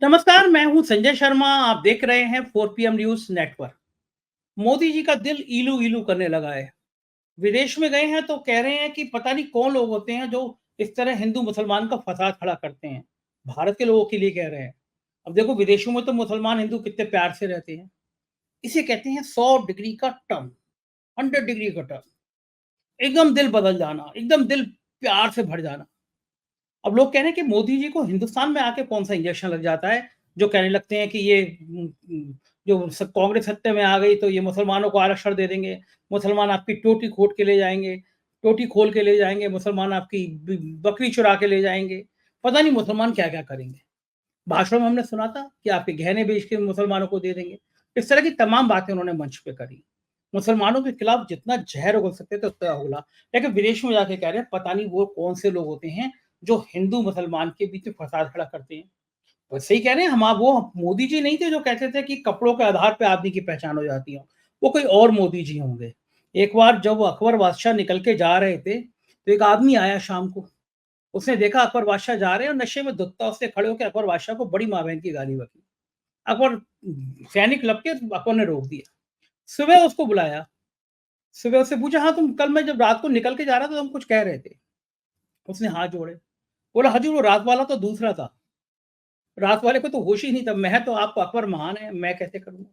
नमस्कार, मैं हूं संजय शर्मा। आप देख रहे हैं 4 PM news network. Modi ji का दिल इलू इलू करने लगा है। विदेश में गए हैं तो कह रहे हैं कि पता नहीं कौन लोग होते हैं जो इस तरह हिंदू मुसलमान का फसाद खड़ा करते हैं। भारत के लोगों के लिए कह रहे हैं। अब देखो, विदेशों में तो मुसलमान हिंदू कितने प्यार से रहते हैं। इसे कहते हैं 100 डिग्री का टर्न, 100 डिग्री का टर्न। एकदम दिल बदल जाना, एकदम दिल प्यार से भर जाना। अब लोग कह रहे हैं कि मोदी जी को हिंदुस्तान में आके कौन सा इंजेक्शन लग जाता है जो कहने लगते हैं कि ये जो कांग्रेस सत्ता में आ गई तो ये मुसलमानों को आरक्षण दे देंगे, मुसलमान आपकी टोटी खोद के ले जाएंगे, टोटी खोल के ले जाएंगे, मुसलमान आपकी बकरी चुरा के ले जाएंगे। पता नहीं मुसलमान क्या क्या करेंगे। भाषण में हमने सुना था कि आपके गहने बेच के मुसलमानों को दे देंगे। इस तरह की तमाम बातें उन्होंने मंच पे करी। मुसलमानों के खिलाफ जितना जहर उगल सकते थे उतना उगला। लेकिन विदेश में जाके कह रहे हैं पता नहीं वो कौन से लोग होते हैं जो हिंदू मुसलमान के बीच में फसाद खड़ा करते हैं। और सही कह रहे हैं, हम वो मोदी जी नहीं थे जो कहते थे कि कपड़ों के आधार पे आदमी की पहचान हो जाती है। वो कोई और मोदी जी होंगे। एक बार जब वो अकबर बादशाह निकल के जा रहे थे तो एक आदमी आया शाम को। उसने देखा अकबर बादशाह जा रहे हैं और नशे में धुत्ता उसने खड़े होकर अकबर बादशाह को बड़ी माँ बहन की गाली बकी। अकबर सैनिक लग के अकबर ने रोक दिया। सुबह उसको बुलाया। सुबह उससे पूछा, हाँ तुम कल मैं जब रात को निकल के जा रहा था तुम कुछ कह रहे थे। उसने हाथ जोड़े। बोला, हजूर वो रात वाला तो दूसरा था। रात वाले को तो होश ही नहीं था। मैं तो आपको अकबर महान है, मैं कैसे करूंगा।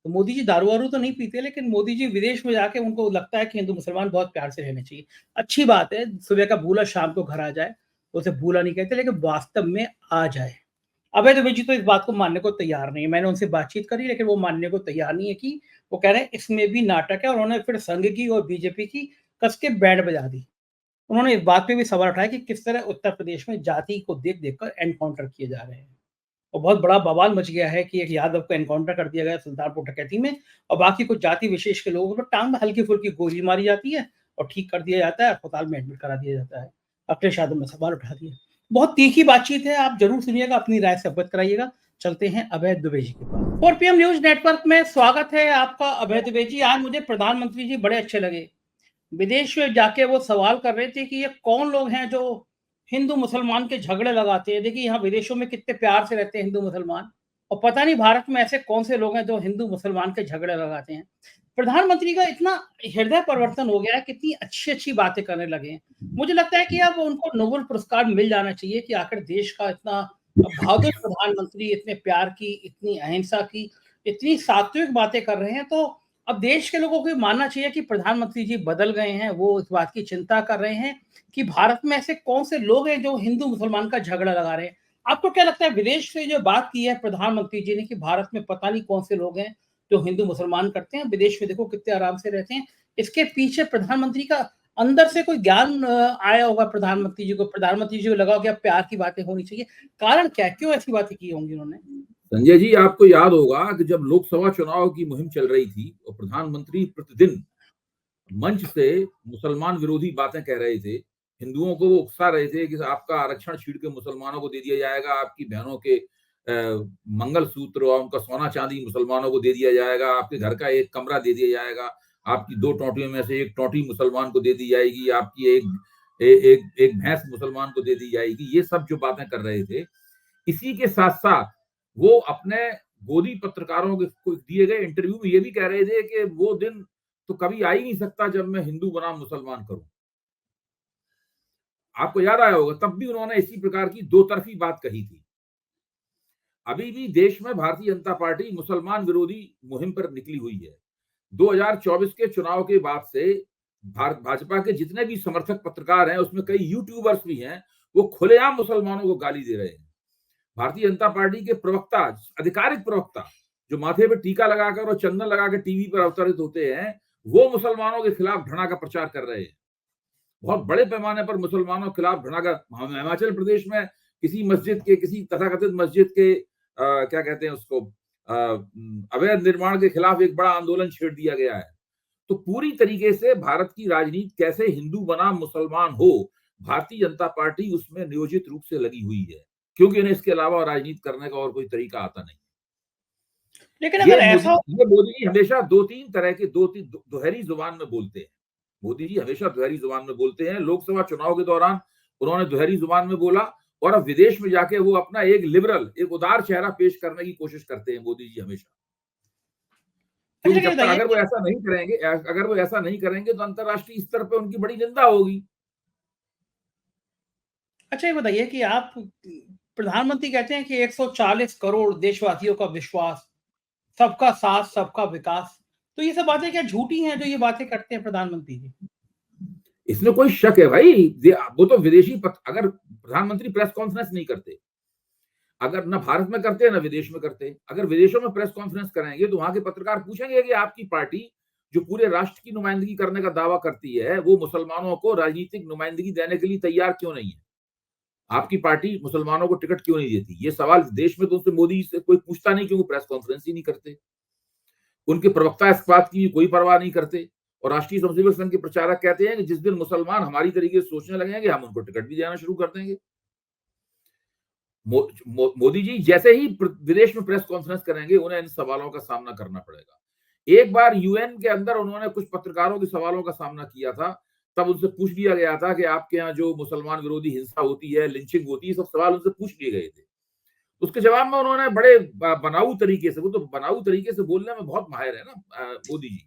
तो मोदी जी दारू वारू तो नहीं पीते, लेकिन मोदी जी विदेश में जाके उनको लगता है कि हिंदू मुसलमान बहुत प्यार से रहने चाहिए। अच्छी बात है, सुबह का भूला शाम को घर आ जाए। उसे भूला नहीं कहते, लेकिन वास्तव में आ जाए। अभय दुबे जी तो इस बात को मानने को तैयार नहीं है। मैंने उनसे बातचीत करी, लेकिन वो मानने को तैयार नहीं है कि वो कह रहे हैं इसमें भी नाटक है। और उन्होंने फिर संघ की और बीजेपी की कस के बैंड बजा दी। उन्होंने इस बात पे भी सवाल उठाया कि किस तरह उत्तर प्रदेश में जाति को देख देख कर एनकाउंटर किए जा रहे हैं। और बहुत बड़ा बवाल मच गया है कि एक यादव को एनकाउंटर कर दिया गया सुल्तानपुर डकैती में, और बाकी कुछ जाति विशेष के लोगों को टांग में हल्की फुल्की गोली मारी जाती है और ठीक कर दिया जाता है, अस्पताल में एडमिट करा दिया जाता है। अखिलेश यादव ने सवाल उठा दिया। बहुत तीखी बातचीत है, आप जरूर सुनिएगा, अपनी राय से अवगत कराइएगा। चलते हैं अभय दुबे जी के पास। 4 PM न्यूज नेटवर्क में स्वागत है आपका अभय दुबे जी। आज मुझे प्रधानमंत्री जी बड़े अच्छे लगे। विदेश में जाके वो सवाल कर रहे थे कि ये कौन लोग हैं जो हिंदू मुसलमान के झगड़े लगाते हैं। देखिए, यहाँ विदेशों में कितने प्यार से रहते हैं हिंदू मुसलमान, और पता नहीं भारत में ऐसे कौन से लोग हैं जो हिंदू मुसलमान के झगड़े लगाते हैं। प्रधानमंत्री का इतना हृदय परिवर्तन हो गया है, कितनी अच्छी अच्छी बातें करने लगे हैं। मुझे लगता है कि अब उनको नोबेल पुरस्कार मिल जाना चाहिए कि आखिर देश का इतना बहादुर प्रधानमंत्री, इतने प्यार की, इतनी अहिंसा की, इतनी सात्विक बातें कर रहे हैं। तो अब देश के लोगों को मानना चाहिए कि प्रधानमंत्री जी बदल गए हैं। वो इस बात की चिंता कर रहे हैं कि भारत में ऐसे कौन से लोग हैं जो हिंदू मुसलमान का झगड़ा लगा रहे हैं। आपको क्या लगता है, विदेश से जो बात की है प्रधानमंत्री जी ने कि भारत में पता नहीं कौन से लोग हैं जो हिंदू मुसलमान करते हैं, विदेश में देखो कितने आराम से रहते हैं, इसके पीछे प्रधानमंत्री का अंदर से कोई ज्ञान आया होगा प्रधानमंत्री जी को। प्रधानमंत्री जी को लगा कि अब प्यार की बातें होनी चाहिए। कारण क्या है, क्यों ऐसी बातें की होंगी उन्होंने? संजय जी, आपको याद होगा कि जब लोकसभा चुनाव की मुहिम चल रही थी और प्रधानमंत्री प्रतिदिन मंच से मुसलमान विरोधी बातें कह रहे थे, हिंदुओं को वो उकसा रहे थे कि आपका आरक्षण छीन के मुसलमानों को दे दिया जाएगा, आपकी बहनों के मंगलसूत्र और उनका सोना चांदी मुसलमानों को दे दिया जाएगा, आपके घर का एक कमरा दे दिया जाएगा, आपकी 2 टोंटियों में से 1 टोंटी मुसलमान को दे दी जाएगी, आपकी एक भैंस मुसलमान को दे दी जाएगी। ये सब जो बातें कर रहे थे, इसी के साथ साथ वो अपने गोदी पत्रकारों को दिए गए इंटरव्यू में ये भी कह रहे थे कि वो दिन तो कभी आ ही नहीं सकता जब मैं हिंदू बनाम मुसलमान करूं। आपको याद आया होगा, तब भी उन्होंने इसी प्रकार की दो तरफी बात कही थी। अभी भी देश में भारतीय जनता पार्टी मुसलमान विरोधी मुहिम पर निकली हुई है। 2024 के चुनाव के बाद से भारत भाजपा के जितने भी समर्थक पत्रकार हैं, उसमें कई यूट्यूबर्स भी हैं, वो खुलेआम मुसलमानों को गाली दे रहे हैं। भारतीय जनता पार्टी के प्रवक्ता, आधिकारिक प्रवक्ता, जो माथे पर टीका लगाकर और चंदन लगाकर टीवी पर अवतरित होते हैं, वो मुसलमानों के खिलाफ घृणा का प्रचार कर रहे हैं। बहुत बड़े पैमाने पर मुसलमानों के खिलाफ घृणा का, हिमाचल प्रदेश में किसी मस्जिद के, किसी तथाकथित मस्जिद के क्या कहते हैं उसको, अवैध निर्माण के खिलाफ एक बड़ा आंदोलन छेड़ दिया गया है। तो पूरी तरीके से भारत की राजनीति कैसे हिंदू बनाम मुसलमान हो, भारतीय जनता पार्टी उसमें नियोजित रूप से लगी हुई है, क्योंकि इन्हें इसके अलावा राजनीति करने का और कोई तरीका आता नहीं। लेकिन अगर ऐसा मोदी जी हमेशा दो तीन तरह की दोहरी जुबान में बोलते हैं। मोदी जी हमेशा दोहरी जुबान में बोलते हैं। लोकसभा चुनाव के दौरान उन्होंने दोहरी जुबान में बोला, और अब विदेश में जाके वो अपना एक लिबरल, एक उदार चेहरा पेश करने की कोशिश करते हैं मोदी जी हमेशा। क्योंकि अच्छा, ये जब तक बताइए अगर वो ऐसा नहीं करेंगे, अगर वो ऐसा नहीं करेंगे तो अंतर्राष्ट्रीय स्तर पे उनकी बड़ी निंदा होगी। अच्छा, ये बताइए कि आप प्रधानमंत्री कहते हैं कि 140 करोड़ देशवासियों का विश्वास, सबका साथ, सबका विकास। तो ये सब बातें क्या झूठी हैं जो ये बातें करते हैं प्रधानमंत्री जी? इसमें कोई शक है भाई, वो तो अगर प्रधानमंत्री प्रेस कॉन्फ्रेंस नहीं करते, अगर ना भारत में करते ना विदेश में करते, अगर विदेशों में प्रेस कॉन्फ्रेंस कराएंगे तो वहां के पत्रकार पूछेंगे कि आपकी पार्टी जो पूरे राष्ट्र की नुमाइंदगी करने का दावा करती है, वो मुसलमानों को राजनीतिक नुमाइंदगी देने के लिए तैयार क्यों नहीं है? आपकी पार्टी मुसलमानों को टिकट क्यों नहीं देती? ये सवाल देश में तो उनसे मोदी से कोई पूछता नहीं, क्योंकि प्रेस कॉन्फ्रेंस ही नहीं करते। उनके प्रवक्ता इस बात की कोई परवाह नहीं करते। और राष्ट्रीय स्वयंसेवक संघ के प्रचारक कहते हैं कि जिस दिन मुसलमान हमारी तरीके से सोचने लगेंगे, हम उनको टिकट भी देना शुरू कर देंगे। मोदी जी जैसे ही विदेश में प्रेस कॉन्फ्रेंस करेंगे, उन्हें इन सवालों का सामना करना पड़ेगा। एक बार यूएन के अंदर उन्होंने कुछ पत्रकारों के सवालों का सामना किया था, तब उनसे पूछ लिया गया था कि आपके यहाँ जो मुसलमान विरोधी हिंसा होती है, लिंचिंग होती है, सब सवाल उनसे पूछ लिए गए थे। उसके जवाब में उन्होंने बड़े बनाऊ तरीके से, वो तो बनाऊ तरीके से बोलने में बहुत माहिर है ना मोदी जी,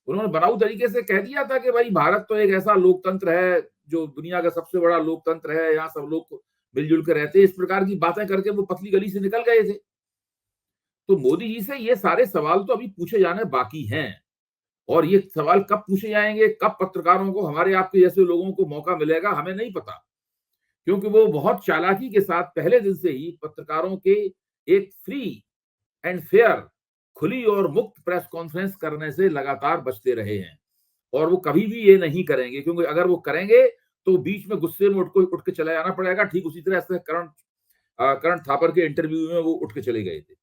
उन्होंने बनाऊ तरीके से कह दिया था कि भाई भारत तो एक ऐसा लोकतंत्र है जो दुनिया का सबसे बड़ा लोकतंत्र है, यहाँ सब लोग मिलजुल कर रहते हैं। इस प्रकार की बातें करके वो पतली गली से निकल गए थे। तो मोदी जी से ये सारे सवाल तो अभी पूछे जाने बाकी हैं, और ये सवाल कब पूछे जाएंगे, कब पत्रकारों को, हमारे आपके जैसे लोगों को मौका मिलेगा, हमें नहीं पता। क्योंकि वो बहुत चालाकी के साथ पहले दिन से ही पत्रकारों के एक फ्री एंड फेयर, खुली और मुक्त प्रेस कॉन्फ्रेंस करने से लगातार बचते रहे हैं, और वो कभी भी ये नहीं करेंगे, क्योंकि अगर वो करेंगे तो बीच में गुस्से में उठ के चला जाना पड़ेगा। ठीक उसी तरह से करण थापर के इंटरव्यू में वो उठ के चले गए थे।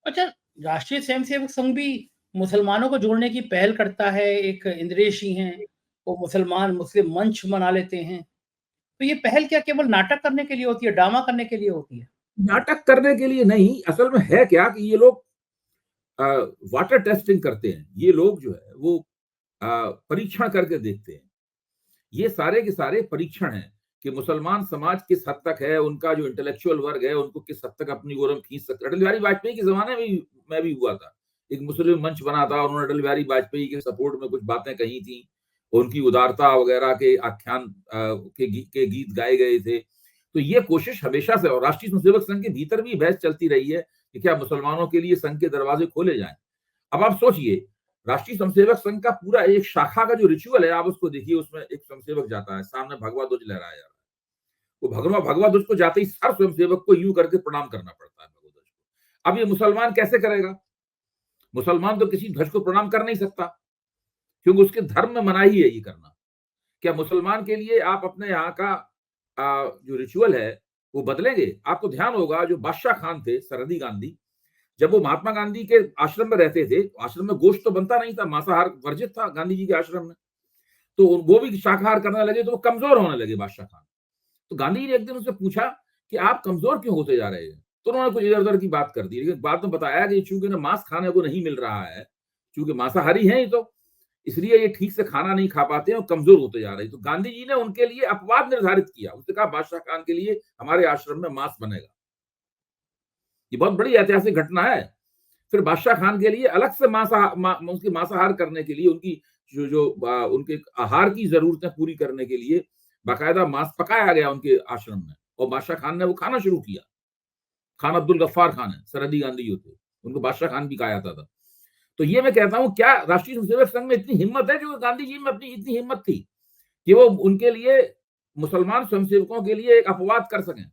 अच्छा, राष्ट्रीय स्वयंसेवक संघ भी मुसलमानों को जोड़ने की पहल करता है। एक इंद्रेश जी हैं, वो मुस्लिम मंच बना लेते हैं। तो ये पहल क्या केवल नाटक करने के लिए होती है, ड्रामा करने के लिए होती है? नाटक करने के लिए नहीं, असल में है क्या कि ये लोग वाटर टेस्टिंग करते हैं। ये लोग जो है वो परीक्षण करके देखते हैं। ये सारे के सारे परीक्षण हैं कि मुसलमान समाज किस हद तक है, उनका जो इंटेलेक्चुअल वर्ग है उनको किस हद तक अपनी ओर खींच सकता है। अटल बिहारी वाजपेयी के जमाने में भी हुआ था। एक मुस्लिम मंच बना था, उन्होंने अटल बिहारी वाजपेयी के सपोर्ट में कुछ बातें कही थी, उनकी उदारता वगैरह के आख्यान के गीत गाए गए थे। तो ये कोशिश हमेशा से, और राष्ट्रीय स्वयंसेवक संघ के भीतर भी बहस चलती रही है कि क्या मुसलमानों के लिए संघ के दरवाजे खोले जाएं। अब आप सोचिए, राष्ट्रीय स्वयंसेवक संघ का पूरा एक शाखा का जो रिचुअल है, आप उसको देखिए, उसमें एक स्वयंसेवक जाता है, सामने भगवा ध्वज लहराया जा रहा है। वो भगवा ध्वज को जाते ही हर स्वयंसेवक को यूं करके प्रणाम करना पड़ता है भगवा ध्वज को। अब ये मुसलमान कैसे करेगा? मुसलमान तो किसी ध्वज को प्रणाम कर नहीं सकता, क्योंकि उसके धर्म में मनाही है ये करना। क्या मुसलमान के लिए आप अपने यहाँ का जो रिचुअल है वो बदलेंगे? आपको ध्यान होगा, जो बादशाह खान थे, सरहदी गांधी, जब वो महात्मा गांधी के आश्रम में रहते थे, आश्रम में गोश्त तो बनता नहीं था, मांसाहार वर्जित था गांधी जी के आश्रम में, तो वो भी शाकाहार करने लगे, तो वो कमजोर होने लगे बादशाह खान। तो गांधी जी ने एक दिन उनसे पूछा कि आप कमजोर क्यों होते जा रहे हैं? तो उन्होंने कुछ इधर उधर की बात कर दी, लेकिन बाद में बताया कि चूंकि ना मांस खाने को नहीं मिल रहा है, चूंकि मांसाहारी है, तो इसलिए ये ठीक से खाना नहीं खा पाते हैं और कमजोर होते जा रहे हैं। तो गांधी जी ने उनके लिए अपवाद निर्धारित किया, उसने कहा बादशाह खान के लिए हमारे आश्रम में मांस बनेगा। ये बहुत बड़ी ऐतिहासिक घटना है। फिर बादशाह खान के लिए अलग से उसकी मांसाहार करने के लिए, उनकी उनके आहार की जरूरतें पूरी करने के लिए बाकायदा मांस पकाया गया उनके आश्रम में, और बादशाह खान ने वो खाना शुरू किया। खान अब्दुल गफ्फार खान है, सरहदी गांधी जो थे, उनको बादशाह खान भी कहा जाता था। तो ये मैं कहता हूं, क्या राष्ट्रीय स्वयंसेवक संघ में इतनी हिम्मत है, जो गांधी जी में अपनी इतनी हिम्मत थी कि वो उनके लिए, मुसलमान स्वयंसेवकों के लिए एक अपवाद कर सकें?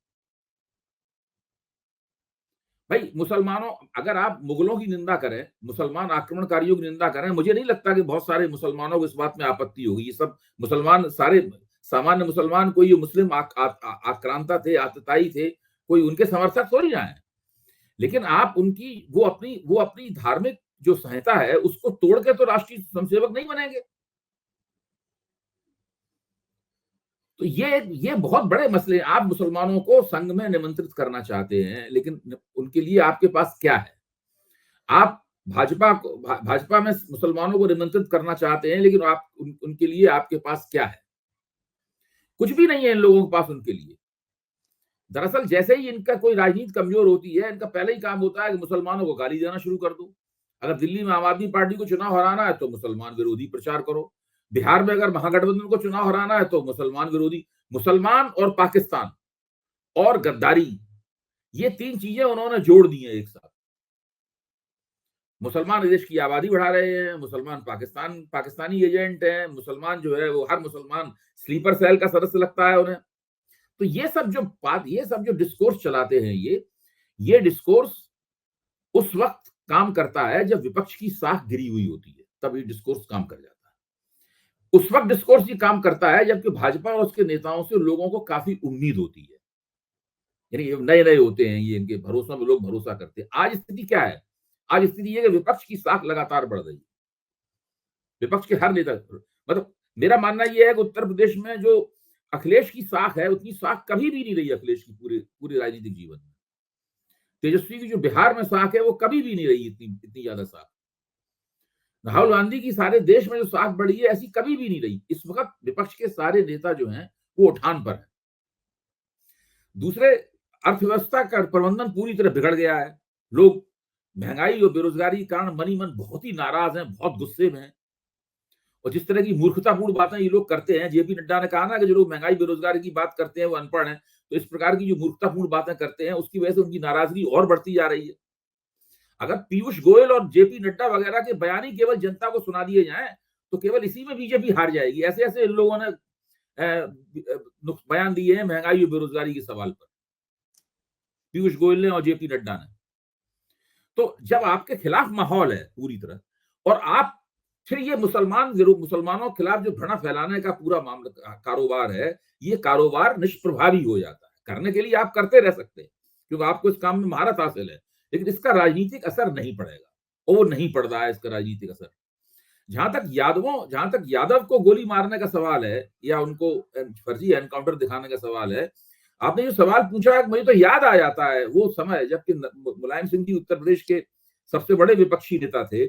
भाई मुसलमानों, अगर आप मुगलों की निंदा करें, मुसलमान आक्रमणकारियों की निंदा करें, मुझे नहीं लगता कि बहुत सारे मुसलमानों को इस बात में आपत्ति होगी। ये सब मुसलमान, सारे सामान्य मुसलमान, कोई मुस्लिम आक्रांता थे, आतताई थे, कोई उनके समर्थक थोड़ी ना है। लेकिन आप उनकी वो अपनी धार्मिक जो संहिता है उसको तोड़ के तो राष्ट्रीय स्वयंसेवक नहीं बनेंगे। तो ये बहुत बड़े मसले हैं। आप मुसलमानों को संघ में निमंत्रित करना चाहते हैं, लेकिन उनके लिए आपके पास क्या है? आप भाजपा में मुसलमानों को निमंत्रित करना चाहते हैं, लेकिन उनके लिए आपके पास क्या है? कुछ भी नहीं है इन लोगों के पास उनके लिए। दरअसल जैसे ही इनका कोई राजनीति कमजोर होती है, इनका पहले ही काम होता है कि मुसलमानों को गाली देना शुरू कर दो। अगर दिल्ली में आम आदमी पार्टी को चुनाव हराना है तो मुसलमान विरोधी प्रचार करो। बिहार में अगर महागठबंधन को चुनाव हराना है तो मुसलमान विरोधी। मुसलमान और पाकिस्तान और गद्दारी, ये तीन चीजें उन्होंने जोड़ दी हैं एक साथ। मुसलमान देश की आबादी बढ़ा रहे हैं, मुसलमान पाकिस्तानी एजेंट हैं, मुसलमान जो है वो हर मुसलमान स्लीपर सेल का सदस्य लगता है उन्हें। तो ये सब जो डिस्कोर्स चलाते हैं, ये डिस्कोर्स उस वक्त काम करता है जब विपक्ष की साख गिरी हुई होती है, तब ये डिस्कोर्स काम कर जाता है। उस वक्त डिस्कोर्स ये काम करता है जबकि भाजपा और उसके नेताओं से लोगों को काफी उम्मीद होती है, यानी नए नए होते हैं ये, इनके भरोसा में लोग भरोसा करते हैं। आज स्थिति क्या है? आज स्थिति ये कि विपक्ष की साख लगातार बढ़ रही है। विपक्ष के हर नेता, मतलब मेरा मानना यह है कि उत्तर प्रदेश में जो अखिलेश की साख है, उतनी साख कभी भी नहीं रही अखिलेश की पूरे राजनीतिक जीवन में। तेजस्वी की जो बिहार में साख है वो कभी भी नहीं रही इतनी ज्यादा साख। राहुल गांधी की सारे देश में जो साख बढ़ी है, ऐसी कभी भी नहीं रही। इस वक्त विपक्ष के सारे नेता जो हैं वो उठान पर है। दूसरे, अर्थव्यवस्था का प्रबंधन पूरी तरह बिगड़ गया है। लोग महंगाई और बेरोजगारी के कारण मनी मन बहुत ही नाराज हैं, बहुत गुस्से में हैं। और जिस तरह की मूर्खतापूर्ण बातें ये लोग करते हैं, जेपी नड्डा ने कहा ना कि जो लोग महंगाई बेरोजगारी की बात करते हैं वो अनपढ़ हैं, तो इस प्रकार की जो मूर्खतापूर्ण बातें करते हैं उसकी वजह से उनकी नाराजगी और बढ़ती जा रही है। अगर पीयूष गोयल और जेपी नड्डा वगैरह के बयान ही केवल जनता को सुना दिए जाएं तो केवल इसी में बीजेपी हार जाएगी। ऐसे ऐसे इन लोगों ने बयान दिए हैं महंगाई और बेरोजगारी के सवाल पर, पीयूष गोयल ने और जेपी नड्डा ने। तो जब आपके खिलाफ माहौल है पूरी तरह, और आप फिर ये मुसलमानों के खिलाफ जो घृणा फैलाने का पूरा मामला कारोबार है, ये कारोबार निष्प्रभावी हो जाता है। करने के लिए आप करते रह सकते हैं क्योंकि आपको इस काम में महारत हासिल है, लेकिन इसका राजनीतिक असर नहीं पड़ेगा, और वो नहीं पड़ रहा है इसका राजनीतिक असर। जहां तक यादव को गोली मारने का सवाल है या उनको फर्जी एनकाउंटर दिखाने का सवाल है, आपने जो सवाल पूछा है मुझे तो याद आ जाता है वो समय जबकि मुलायम सिंह जी उत्तर प्रदेश के सबसे बड़े विपक्षी नेता थे,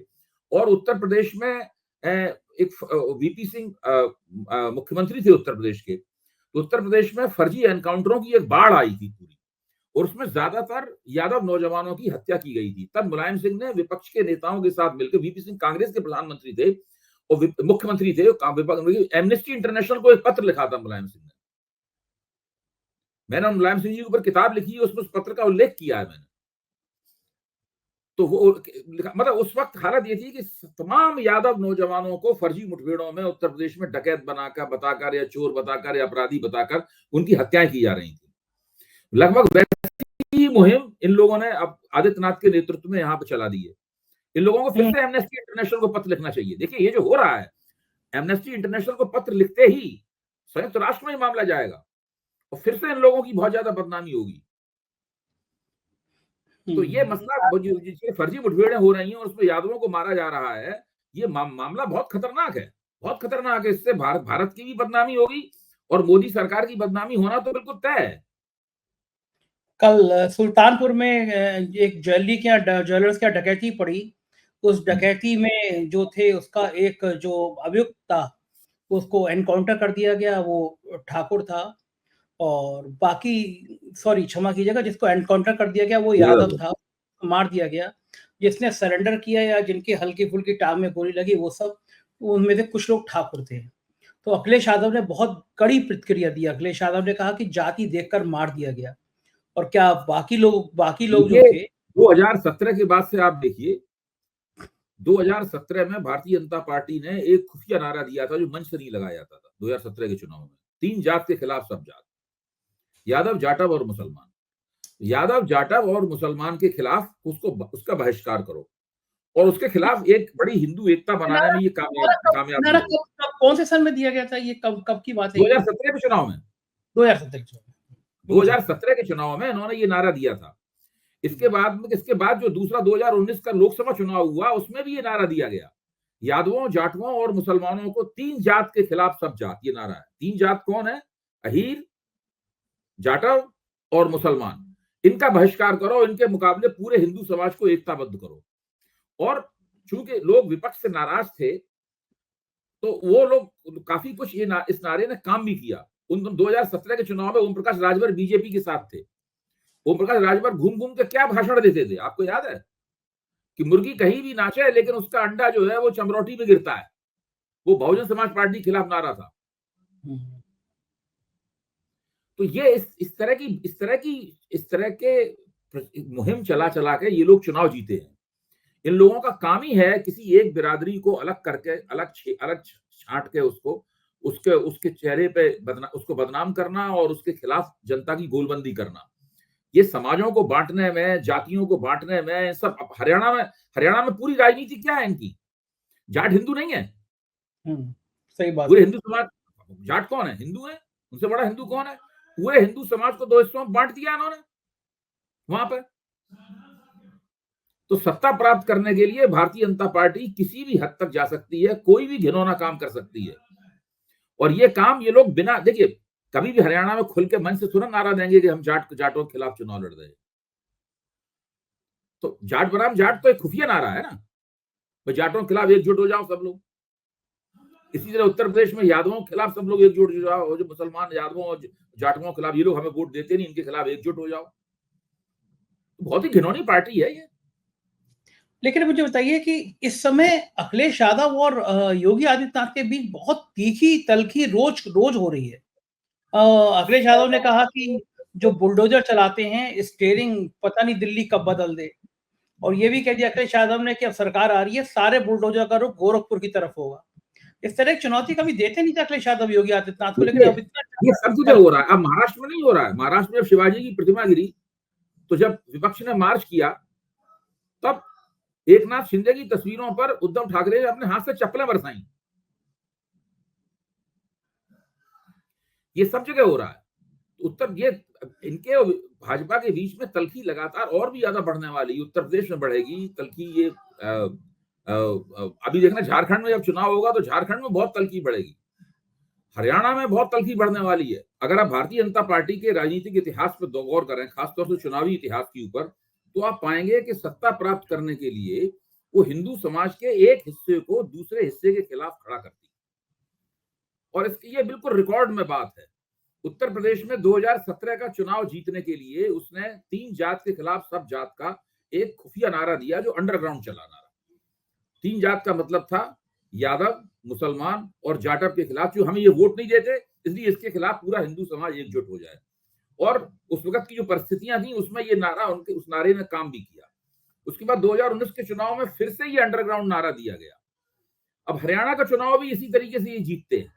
और उत्तर प्रदेश में एक वीपी सिंह मुख्यमंत्री थे उत्तर प्रदेश के। तो उत्तर प्रदेश में फर्जी एनकाउंटरों की एक बाढ़ आई थी पूरी, और उसमें ज्यादातर यादव नौजवानों की हत्या की गई थी। तब मुलायम सिंह ने विपक्ष के नेताओं के साथ मिलकर, वीपी सिंह कांग्रेस के प्रधानमंत्री थे और मुख्यमंत्री थे, एमनेस्टी इंटरनेशनल को एक पत्र लिखा था मुलायम सिंह ने। मैंने मुलायम सिंह जी के ऊपर किताब लिखी है, उसमें उस पत्र का उल्लेख किया है मैंने। तो वो मतलब उस वक्त हालत ये थी कि तमाम यादव नौजवानों को फर्जी मुठभेड़ों में उत्तर प्रदेश में डकैत बताकर या चोर बताकर या अपराधी बताकर उनकी हत्याएं की जा रही थी। लगभग वैसी मुहिम इन लोगों ने अब आदित्यनाथ के नेतृत्व में यहाँ पर चला दी है। इन लोगों को फिर से एमनेस्टी इंटरनेशनल को पत्र लिखना चाहिए। देखिए ये जो हो रहा है, एमनेस्टी इंटरनेशनल को पत्र लिखते ही संयुक्त राष्ट्र में मामला जाएगा और फिर से इन लोगों की बहुत ज्यादा बदनामी होगी। तो ये मसला, फर्जी मुठभेड़ें हो रही हैं और उसमें यादवों को मारा जा रहा है, ये मामला बहुत खतरनाक है, बहुत खतरनाक है। इससे भारत की भी बदनामी होगी और मोदी सरकार की बदनामी होना तो बिल्कुल तय है। कल सुल्तानपुर में एक ज्वेलर्स की डकैती पड़ी। उस डकैती में जो थे उसका एक जो अभियुक्त था उसको एनकाउंटर कर दिया गया, वो ठाकुर था। और बाकी, सॉरी क्षमा कीजिएगा, जिसको एनकाउंटर कर दिया गया वो यादव था, मार दिया गया। जिसने सरेंडर किया या जिनकी हल्की फुल्की टांग में गोली लगी वो सब, उनमें से कुछ लोग ठाकुर थे। तो अखिलेश यादव ने बहुत कड़ी प्रतिक्रिया दी। अखिलेश यादव ने कहा कि जाति देखकर मार दिया गया। और क्या बाकी लोग जो थे, 2017 के बाद से आप देखिए, 2017 में भारतीय जनता पार्टी ने एक खुफिया नारा दिया था जो मंच से नहीं लगाया जाता था। 2017 के चुनाव में 3 जात के खिलाफ सब जात, यादव जाटव और मुसलमान। यादव जाटव और मुसलमान के खिलाफ उसका बहिष्कार करो, और उसके खिलाफ एक बड़ी हिंदू एकता बनाने में ये कामयाब कौन से सन में दिया गया था? ये कब की बात है? 2017 के चुनाव में। 2017 के चुनाव में इन्होंने ये नारा दिया था। इसके बाद जो दूसरा 2019 का लोकसभा चुनाव हुआ उसमें भी ये नारा दिया गया, यादवों जाटवों और मुसलमानों को 3 जात के खिलाफ सब जात, ये नारा है। 3 जात कौन है? अहीर, जाटव और मुसलमान। इनका बहिष्कार करो, इनके मुकाबले पूरे हिंदू समाज को एकताबद्ध करो। और चूंकि लोग विपक्ष से नाराज थे तो वो लोग काफी कुछ इस नारे ने काम भी किया। उन 2017 के चुनाव में ओम प्रकाश राजभर बीजेपी के साथ थे। ओम प्रकाश राजभर घूम घूम के क्या भाषण देते थे, आपको याद है? कि मुर्गी कहीं भी नाचे लेकिन उसका अंडा जो है वो चमरोटी में गिरता है। वो बहुजन समाज पार्टी के खिलाफ नारा था। तो ये इस तरह के मुहिम चला के ये लोग चुनाव जीते हैं। इन लोगों का काम ही है किसी एक बिरादरी को अलग करके, अलग छांट के उसके चेहरे पे उसको बदनाम करना और उसके खिलाफ जनता की गोलबंदी करना। ये समाजों को बांटने में, जातियों को बांटने में, सब हरियाणा में पूरी राजनीति क्या है इनकी? जाट हिंदू नहीं है। सही बात। पूरे हिंदू समाज, जाट कौन है? हिंदू है। उनसे बड़ा हिंदू कौन है? पूरे हिंदू समाज को 2 हिस्सों में बांट दिया इन्होंने वहां पर। तो सत्ता प्राप्त करने के लिए भारतीय जनता पार्टी किसी भी हद तक जा सकती है, कोई भी घिनौना काम कर सकती है। और ये काम ये लोग बिना, देखिए, कभी भी हरियाणा में खुल के मन से थोड़ा नारा देंगे कि हम जाटों के खिलाफ चुनाव लड़ रहे हैं। तो जाट बनाम जाट तो एक खुफिया नारा है ना, भाई जाटों के खिलाफ एकजुट हो जाओ सब लोग। इसी तरह उत्तर प्रदेश में यादवों के खिलाफ सब लोग एकजुट हो जाओ, जो मुसलमान यादवों और जाटों के खिलाफ, ये लोग हमें वोट देते नहीं, इनके खिलाफ एकजुट हो जाओ। बहुत ही घिनौनी पार्टी है ये। लेकिन मुझे बताइए कि इस समय अखिलेश यादव और योगी आदित्यनाथ के बीच बहुत तीखी तलखी रोज हो रही है। अखिलेश यादव ने कहा कि जो बुलडोजर चलाते हैं स्टीयरिंग पता नहीं दिल्ली कब बदल दे, और ये भी कह दिया अखिलेश यादव ने कि अब सरकार आ रही है, सारे बुलडोजर का रुख गोरखपुर की तरफ होगा। इस तरह की चुनौती कभी देते नहीं थे अखिलेश यादव योगी आदित्यनाथ को, लेकिन अब इतना ये सब जगह हो रहा है। अब महाराष्ट्र में नहीं हो रहा है। महाराष्ट्र में जब शिवाजी की प्रतिमा गिरी तो जब विपक्ष ने मार्च किया तब एकनाथ शिंदे की तस्वीरों पर उद्धव ठाकरे ने अपने हाथ से चप्पलें बरसाई। ये सब जगह हो रहा है। ये इनके भाजपा के बीच में तलखी लगातार और भी ज्यादा बढ़ने वाली है। उत्तर प्रदेश में बढ़ेगी तलखी। ये अभी देखना, झारखंड में जब चुनाव होगा तो झारखंड में बहुत तलखी बढ़ेगी, हरियाणा में बहुत तलखी बढ़ने वाली है। अगर आप भारतीय जनता पार्टी के राजनीतिक इतिहास पर गौर करें, खासतौर से चुनावी इतिहास के ऊपर, तो आप पाएंगे कि सत्ता प्राप्त करने के लिए वो हिंदू समाज के एक हिस्से को दूसरे हिस्से के खिलाफ खड़ा करती है। और इसकी ये बिल्कुल रिकॉर्ड में बात है। उत्तर प्रदेश में 2017 का चुनाव जीतने के लिए उसने 3 जात के खिलाफ सब जात का एक खुफिया नारा दिया, जो अंडरग्राउंड चला नारा। 3 जात का मतलब था यादव, मुसलमान और जाटव के खिलाफ, जो हमें ये वोट नहीं देते, इसलिए इसके खिलाफ पूरा हिंदू समाज एकजुट हो जाए। और उस वक्त की जो परिस्थितियां थी उसमें ये नारा, उस नारे ने काम भी किया। उसके बाद 2019 के चुनाव में फिर से ये अंडरग्राउंड नारा दिया गया। अब हरियाणा का चुनाव भी इसी तरीके से ये जीतते हैं।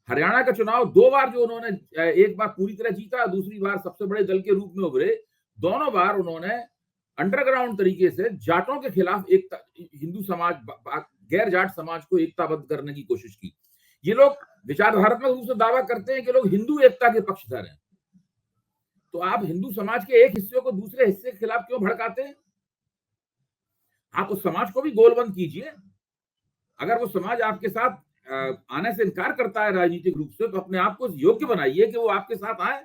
हरियाणा का चुनाव 2 बार जो उन्होंने, एक बार पूरी तरह जीता, दूसरी बार सबसे बड़े दल के रूप में उभरे। दोनों बार उन्होंने अंडरग्राउंड तरीके से जाटों के खिलाफ एक हिंदू समाज, गैर जाट समाज को एकताबद्ध करने की कोशिश की। ये लोग विचारधारात्मक रूप से दावा करते हैं कि लोग हिंदू एकता के पक्षधर हैं। तो आप हिंदू समाज के एक हिस्से को दूसरे हिस्से के खिलाफ क्यों भड़काते हैं? आप उस समाज को भी गोलबंद कीजिए। अगर वो समाज आपके साथ आने से इनकार करता है राजनीतिक रूप से, तो अपने आप को योग्य बनाइए कि वो आपके साथ आए,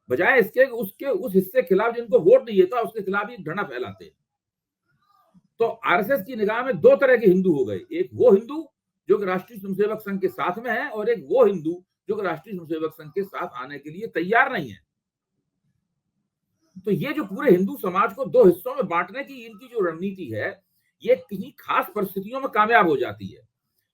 बजाय इसके उसके उस हिस्से के खिलाफ जिनको वोट नहीं देता उसके खिलाफ ही घृणा फैलाते हैं। तो आरएसएस की निगाह में 2 तरह के हिंदू हो गए। एक वो हिंदू जो कि राष्ट्रीय स्वयंसेवक संघ के साथ में है, और एक वो हिंदू जो कि राष्ट्रीय स्वयंसेवक संघ के साथ आने के लिए तैयार नहीं है। तो ये जो पूरे हिंदू समाज को 2 हिस्सों में बांटने की इनकी जो रणनीति है, ये किन्हीं खास परिस्थितियों में कामयाब हो जाती है,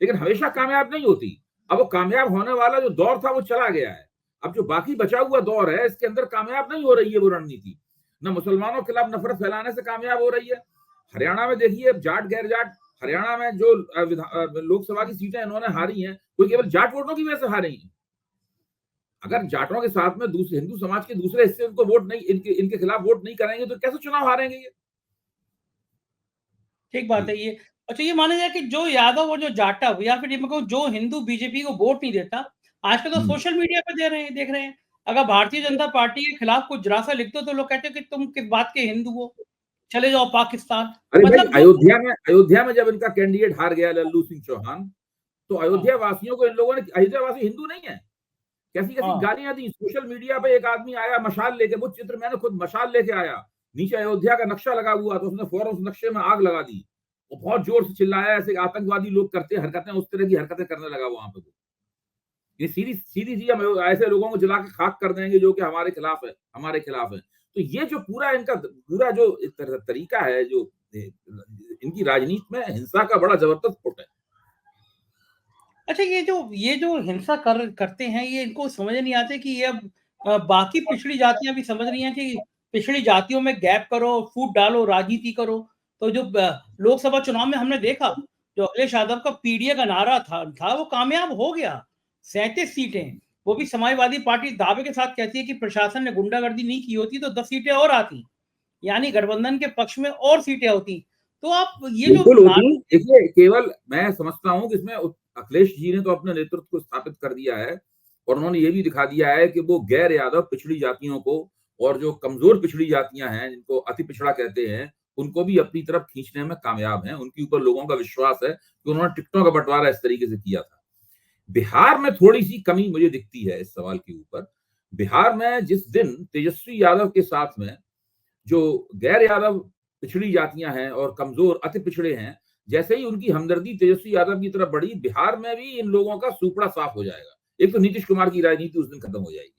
लेकिन हमेशा कामयाब नहीं होती। अब वो कामयाब होने वाला जो दौर था वो चला गया है। अब जो बाकी बचा हुआ दौर है, इसके अंदर कामयाब नहीं हो रही है वो रणनीति। न मुसलमानों के खिलाफ नफरत फैलाने से कामयाब हो रही है। हरियाणा में देखिए, जाट गैर जाट, हरियाणा में जो लोकसभा की सीटें इन्होंने हारी हैं, वो केवल जाट वोटों की वजह से हारी हैं। अगर जाटों के साथ में दूसरे हिंदू समाज के दूसरे हिस्से उनको वोट नहीं, इनके खिलाफ वोट नहीं करेंगे तो कैसे चुनाव हारेंगे ये? ठीक बात है ये। अच्छा, ये माना जाए कि जो यादव और जो जाटव, या फिर जो हिंदू बीजेपी को वोट नहीं देता, आजकल तो सोशल मीडिया पे दे रहे हैं, देख रहे हैं। अगर भारतीय जनता पार्टी के खिलाफ कुछ जरा सा लिख दो तो लोग कहते हैं कि तुम किस बात के हिंदू हो, चले जाओ पाकिस्तान। अरे भाई, मतलब अयोध्या में जब इनका कैंडिडेट हार गया लल्लू सिंह चौहान, तो अयोध्या वासियों को इन लोगों ने, अयोध्या वासी हिंदू नहीं है, कैसी कैसी गालियां दी। सोशल मीडिया पे एक आदमी आया मशाल लेके, वो चित्र मैंने खुद मशाल लेके आया, नीचे अयोध्या का नक्शा लगा हुआ, तो उसने फौरन उस नक्शे में आग लगा दी और बहुत जोर से चिल्लाया, ऐसे आतंकवादी लोग करते हरकतें, उस तरह की हरकतें करने लगा वहां पे। ये सीधी सीधी सी हम ऐसे लोगों को जला के खाक कर देंगे जो कि हमारे खिलाफ है, हमारे खिलाफ है। तो ये जो पूरा इनका पूरा जो तरीका है, जो इनकी राजनीति में हिंसा का बड़ा जबरदस्त फुट है। अच्छा, ये जो हिंसा करते हैं, ये इनको समझ नहीं आते कि ये अब बाकी पिछड़ी जातियाँ भी समझ रही हैं कि पिछड़ी जातियों में गैप करो, फूट डालो, राजनीति करो। तो जो लोकसभा चुनाव में हमने देखा, जो अखिलेश यादव का पीडीए का नारा था वो कामयाब हो गया। 37 सीटें, वो भी समाजवादी पार्टी दावे के साथ कहती है कि प्रशासन ने गुंडागर्दी नहीं की होती तो 10 सीटें और आती, यानी गठबंधन के पक्ष में और सीटें होती। तो आप ये जो बिल्कुल होती। नारा, देखिए, केवल मैं समझता हूँ कि इसमें अखिलेश जी ने तो अपने नेतृत्व को स्थापित कर दिया है और उन्होंने ये भी दिखा दिया है कि वो गैर यादव पिछड़ी जातियों को और जो कमजोर पिछड़ी जातियां हैं, जिनको अति पिछड़ा कहते हैं, उनको भी अपनी तरफ खींचने में कामयाब हैं। उनके ऊपर लोगों का विश्वास है कि उन्होंने टिकटों का बंटवारा इस तरीके से किया था। बिहार में थोड़ी सी कमी मुझे दिखती है इस सवाल के ऊपर। बिहार में जिस दिन तेजस्वी यादव के साथ में जो गैर यादव पिछड़ी जातियां हैं और कमजोर अति पिछड़े हैं, जैसे ही उनकी हमदर्दी तेजस्वी यादव की तरफ बढ़ी, बिहार में भी इन लोगों का सूपड़ा साफ हो जाएगा। एक तो नीतीश कुमार की राजनीति उस दिन खत्म हो जाएगी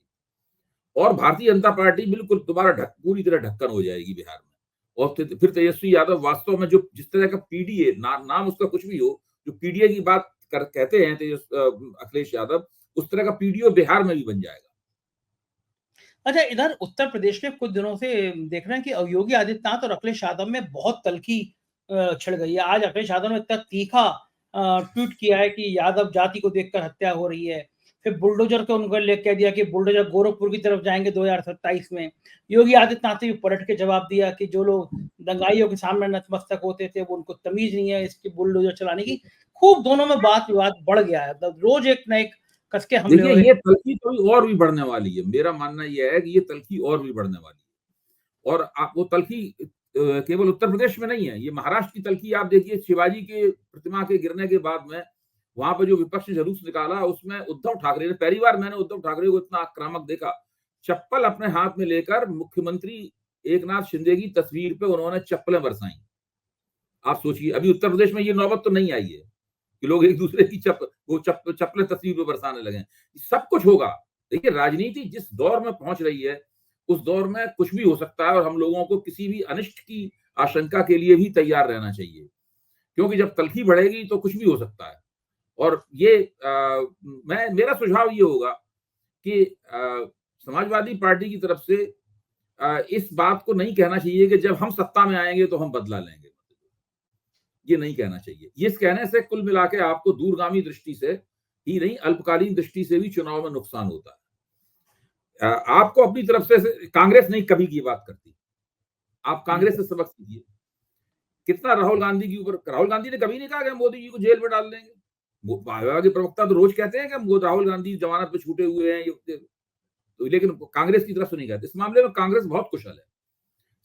और भारतीय जनता पार्टी बिल्कुल दोबारा पूरी तरह ढक्कन हो जाएगी बिहार में। और फिर तेजस्वी यादव वास्तव में जो जिस तरह का पीडीए नाम उसका कुछ भी हो, जो पीडीए की बात कहते हैं अखिलेश यादव, उस तरह का पीडीओ बिहार में भी बन जाएगा। अच्छा, इधर उत्तर प्रदेश में कुछ दिनों से देख रहे हैं कि योगी आदित्यनाथ और अखिलेश यादव में बहुत तल्खी छिड़ गई है। आज अखिलेश यादव ने इतना तीखा ट्वीट किया है कि यादव जाति को देखकर हत्या हो रही है। फिर बुलडोजर को उनको लेके कह दिया कि बुलडोजर गोरखपुर की तरफ जाएंगे 2027 में। योगी आदित्यनाथ ने भी पलट के जवाब दिया कि जो लोग दंगाइयों के सामने नतमस्तक होते थे वो उनको तमीज नहीं है इसकी बुलडोजर चलाने की। खूब दोनों में बात विवाद बढ़ गया है, रोज एक न एक कसके हमले देखिए, हो रहे ये हैं। तल्खी तो और भी बढ़ने वाली है। मेरा मानना ये है कि ये तल्खी और भी बढ़ने वाली है। और आप वो तल्खी केवल उत्तर प्रदेश में नहीं है, ये महाराष्ट्र की तल्खी आप देखिए। शिवाजी के प्रतिमा के गिरने के बाद में वहां पर जो विपक्ष ने जुलूस निकाला, उसमें उद्धव ठाकरे ने, पहली बार मैंने उद्धव ठाकरे को इतना आक्रामक देखा। चप्पल अपने हाथ में लेकर मुख्यमंत्री एकनाथ शिंदे की तस्वीर पे उन्होंने चप्पलें बरसाई। आप सोचिए, अभी उत्तर प्रदेश में ये नौबत तो नहीं आई है कि लोग एक दूसरे की चप्पलें तस्वीर पे बरसाने लगे। सब कुछ होगा। देखिए, राजनीति जिस दौर में पहुंच रही है, उस दौर में कुछ भी हो सकता है और हम लोगों को किसी भी अनिष्ट की आशंका के लिए भी तैयार रहना चाहिए, क्योंकि जब तल्खी बढ़ेगी तो कुछ भी हो सकता है। और ये मेरा सुझाव ये होगा कि समाजवादी पार्टी की तरफ से इस बात को नहीं कहना चाहिए कि जब हम सत्ता में आएंगे तो हम बदला लेंगे। ये नहीं कहना चाहिए। ये कहने से कुल मिला के आपको दूरगामी दृष्टि से ही नहीं, अल्पकालीन दृष्टि से भी चुनाव में नुकसान होता है। आपको अपनी तरफ से कांग्रेस नहीं कभी की बात करती। आप कांग्रेस से सबक सीखिए। कितना राहुल गांधी के ऊपर, राहुल गांधी ने कभी नहीं कहा कि हम मोदी जी को जेल में डाल देंगे। भाजपा के प्रवक्ता तो रोज कहते हैं कि हम राहुल गांधी जमानत पे छूटे हुए हैं, तो लेकिन कांग्रेस की तरफ से नहीं कहते। इस मामले में कांग्रेस बहुत कुशल है।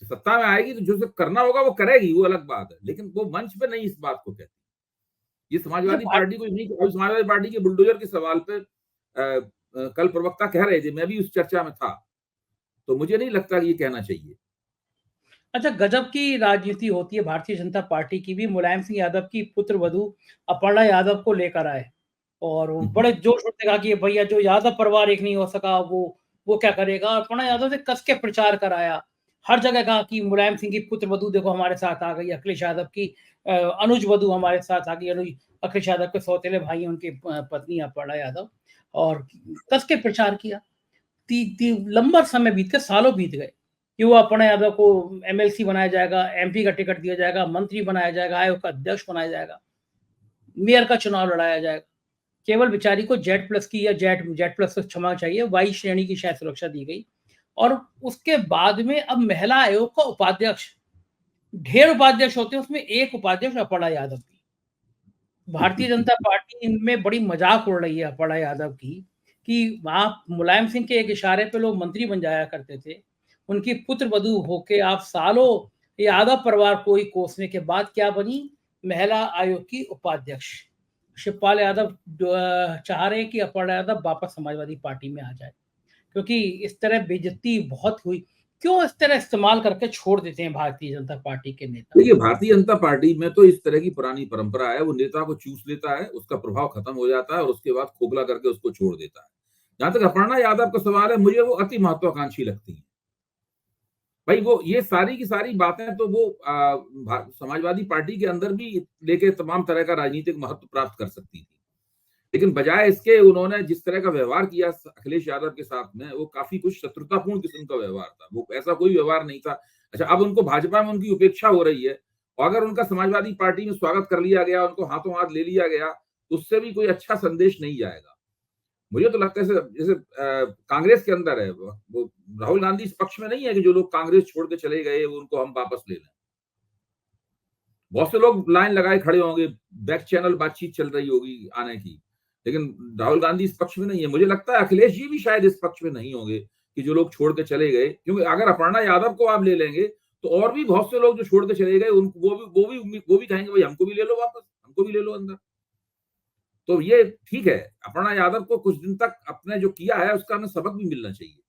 सत्ता में आएगी तो जो करना होगा वो करेगी, वो अलग बात है, लेकिन वो मंच पे नहीं इस बात को कहती। ये समाजवादी पार्टी को नहीं। समाजवादी पार्टी के बुलडोजर के सवाल पे कल प्रवक्ता कह रहे थे, मैं भी उस चर्चा में था, तो मुझे नहीं लगता कि ये कहना चाहिए। अच्छा, गजब की राजनीति होती है भारतीय जनता पार्टी की भी। मुलायम सिंह यादव की पुत्र वधू अपर्णा यादव को लेकर आए और वो बड़े जोश में कहा कि भैया जो यादव परिवार एक नहीं हो सका वो क्या करेगा। अपर्णा यादव ने कस के प्रचार कराया, हर जगह कहा कि मुलायम सिंह की पुत्र वधू देखो हमारे साथ आ गई, अखिलेश यादव की अनुज वधू हमारे साथ आ गई। अनुज अखिलेश यादव के सौतेले भाई हैं, उनकी पत्नी अपर्णा यादव, और कस के प्रचार किया। लंबा समय बीत गया, सालों बीत गए कि वो अपर्णा यादव को एमएलसी बनाया जाएगा, एमपी का टिकट दिया जाएगा, मंत्री बनाया जाएगा, आयोग का अध्यक्ष बनाया जाएगा, मेयर का चुनाव लड़ाया जाएगा। केवल बेचारी को जेड प्लस की या जेड प्लस को क्षमा चाहिए, वाई श्रेणी की शायद सुरक्षा दी गई। और उसके बाद में अब महिला आयोग का उपाध्यक्ष, ढेर उपाध्यक्ष होते हैं, उसमें एक उपाध्यक्ष अपर्णा यादव की। भारतीय जनता पार्टी इनमें बड़ी मजाक उड़ रही है अपर्णा यादव की कि आप मुलायम सिंह के एक इशारे पे लोग मंत्री बन जाया करते थे, उनकी पुत्र वधू होके आप सालों यादव परिवार को ही कोसने के बाद क्या बनी, महिला आयोग की उपाध्यक्ष। शिवपाल यादव चाह रहे हैं कि अपर्णा यादव वापस समाजवादी पार्टी में आ जाए, क्योंकि इस तरह बेइज्जती बहुत हुई। क्यों इस तरह इस्तेमाल करके छोड़ देते हैं भारतीय जनता पार्टी के नेता? देखिए, भारतीय जनता पार्टी में तो इस तरह की पुरानी परंपरा है, वो नेता को चूस लेता है, उसका प्रभाव खत्म हो जाता है और उसके बाद खोखला करके उसको छोड़ देता है। जहां तक अपर्णा यादव का सवाल है, मुझे वो अति महत्वाकांक्षी लगती है। भाई वो ये सारी की सारी बातें तो वो समाजवादी पार्टी के अंदर भी लेके तमाम तरह का राजनीतिक महत्व प्राप्त कर सकती थी, लेकिन बजाय इसके उन्होंने जिस तरह का व्यवहार किया अखिलेश यादव के साथ में, वो काफी कुछ शत्रुतापूर्ण किस्म का व्यवहार था। वो ऐसा कोई व्यवहार नहीं था। अच्छा, अब उनको भाजपा में उनकी उपेक्षा हो रही है और अगर उनका समाजवादी पार्टी में स्वागत कर लिया गया, उनको हाथों हाथ ले लिया गया, तो उससे भी कोई अच्छा संदेश नहीं जाएगा। मुझे तो लगता है जैसे कांग्रेस के अंदर है, वो राहुल गांधी इस पक्ष में नहीं है कि जो लोग कांग्रेस छोड़ के चले गए उनको हम वापस ले लें। बहुत से लोग लाइन लगाए खड़े होंगे, बैक चैनल बातचीत चल रही होगी आने की, लेकिन राहुल गांधी इस पक्ष में नहीं है। मुझे लगता है अखिलेश जी भी शायद इस पक्ष में नहीं होंगे कि जो लोग छोड़ के चले गए, क्योंकि अगर अपर्णा यादव को आप ले लेंगे तो और भी बहुत से लोग जो छोड़ के चले गए वो भी कहेंगे भाई हमको भी ले लो वापस, हमको भी ले लो अंदर। तो ये ठीक है, अपर्णा यादव को कुछ दिन तक अपने जो किया है उसका हमें सबक भी मिलना चाहिए।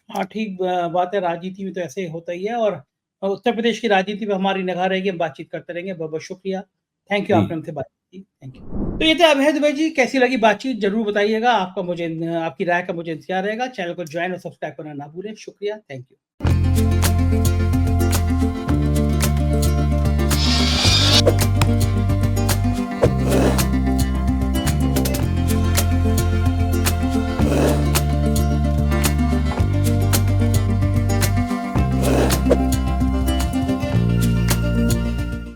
हाँ, ठीक बात है, राजनीति में तो ऐसे होता ही है और उत्तर प्रदेश की राजनीति पे हमारी निगाह रहेगी, हम बातचीत करते रहेंगे। बहुत-बहुत शुक्रिया। थैंक यू, जी। आपने हमसे बात की। Thank you. तो ये थे अभय दुबे जी, कैसी लगी बातचीत ज़रूर बताइएगा। आपकी राय का मुझे इंतज़ार रहेगा। चैनल को जॉइन और सब्सक्राइब करना ना भूलें। शुक्रिया, थैंक यू।